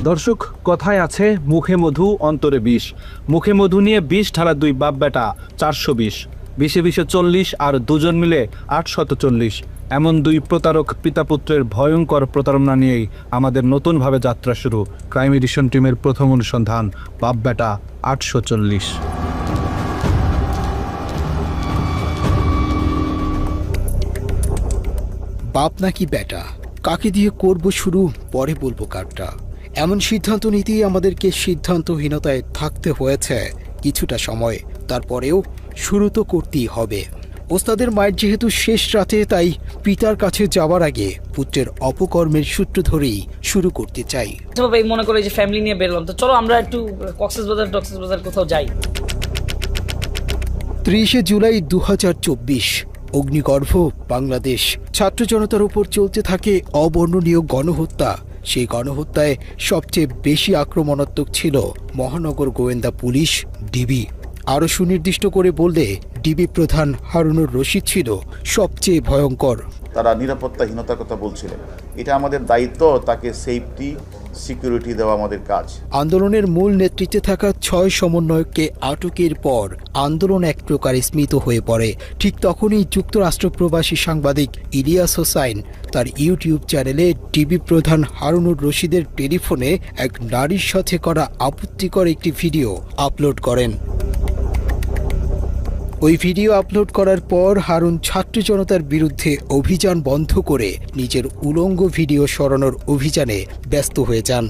দর্শক, কথায় আছে মুখে মধু অন্তরে বিষ। মুখে মধু নিয়ে ২০ ঢালা দুই বাপ বেটা ৪২০, ২০-২০ 40 আর দুজন মিলে ৮৪০। এমন দুই প্রতারক পিতাপুত্রের ভয়ঙ্কর প্রতারণা নিয়েই আমাদের নতুনভাবে যাত্রা শুরু। ক্রাইম এডিশন টিমের প্রথম অনুসন্ধান, বাপ বেটা ৮৪০। বাপ নাকি বেটা, কাকে দিয়ে করব শুরু, পরে বলবো কারটা। এমন সিদ্ধান্ত নিতেই আমাদেরকে সিদ্ধান্তহীনতায় থাকতে হয়েছে কিছুটা সময়। তারপরেও শুরু তো করতেই হবে। ওস্তাদের মায়ের যেহেতু শেষ রাতে, তাই পিতার কাছে যাওয়ার আগে পুত্রের অপকর্মের সূত্র ধরেই শুরু করতে চাই। মনে করে যে ফ্যামিলি নিয়ে বেরলাম, তো চলো আমরা একটু কক্সবাজার কোথাও যাই। ৩০ জুলাই ২০২৪, অগ্নিগর্ভ বাংলাদেশ। ছাত্র জনতার উপর চলতে থাকে অবর্ণনীয় গণহত্যা। সেই গণহত্যায় সবচেয়ে বেশি আক্রমণাত্মক ছিল মহানগর গোয়েন্দা পুলিশ, ডিবি। আরও সুনির্দিষ্ট করে বললে ডিবি প্রধান হারুনুর রশিদ ছিল সবচেয়ে ভয়ঙ্কর। তারা নিরাপত্তাহীনতার কথা বলছিলেন। এটা আমাদের দায়িত্ব, তাকে সেফটি সিকিউরিটি দেওয়া আমাদের কাজ। আন্দোলনের মূল নেতৃত্বে থাকা ৬ সমন্বয়ককে আটকের পর আন্দোলন এক প্রকার স্মিত হয়ে পড়ে। ঠিক তখনই যুক্তরাষ্ট্র প্রবাসী সাংবাদিক ইলিয়াস হোসাইন তার ইউটিউব চ্যানেলে ডিবি প্রধান হারুনুর রশিদের টেলিফোনে এক নারীর সাথে করা আপত্তিকর একটি ভিডিও আপলোড করেন। ওই ভিডিও আপলোড করার পর হারুন ছাত্র জনতার বিরুদ্ধে অভিযান বন্ধ করে নিজের উলঙ্গ ভিডিও সরানোর অভিযানে ব্যস্ত হয়ে যান।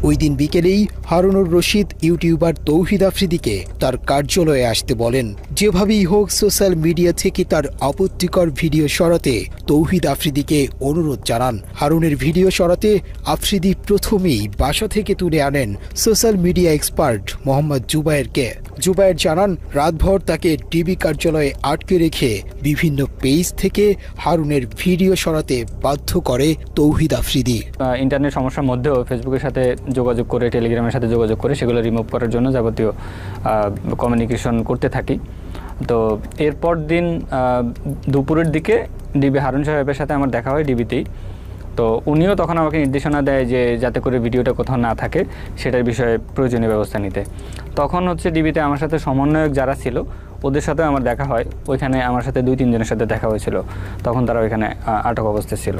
ওই দিন বিকেলেই হারুনুর রশিদ ইউটিউবার তৌহিদ আফ্রিদিকে তার কার্যালয়ে আসতে বলেন। যেভাবেই হোক সোশ্যাল মিডিয়া থেকে তার আপত্তিকর ভিডিও সরাতে তৌহিদ আফ্রিদিকে অনুরোধ জানান। হারুনের ভিডিও সরাতে আফ্রিদি প্রথমেই বাসা থেকে তুলে আনেন সোশ্যাল মিডিয়া এক্সপার্ট মোহাম্মদ জুবায়েরকে। জুবায়ের জানান, রাতভর তাকে ডিবি কার্যালয়ে আটকে রেখে বিভিন্ন পেজ থেকে হারুনের ভিডিও সরাতে বাধ্য করে তৌহিদ আফ্রিদি। ইন্টারনেট সমস্যার মধ্যেও ফেসবুকের সাথে যোগাযোগ করে, টেলিগ্রামের সাথে যোগাযোগ করে সেগুলো রিমুভ করার জন্য যাবতীয় কমিউনিকেশন করতে থাকি। তো এরপর দিন দুপুরের দিকে ডিবি হারুন সাহেবের সাথে আমার দেখা হয় ডিবিতেই। তো উনিও তখন আমাকে নির্দেশনা দেয় যে যাতে করে ভিডিওটা কোথাও না থাকে সেটার বিষয়ে প্রয়োজনীয় ব্যবস্থা নিতে। তখন ডিবিতে আমার সাথে সমন্বয়ক যারা ছিল ওদের সাথে আমার দেখা হয়। ওইখানে আমার সাথে 2-3 জনের সাথে দেখা হয়েছিল। তখন তারা ওইখানে আটক অবস্থায় ছিল।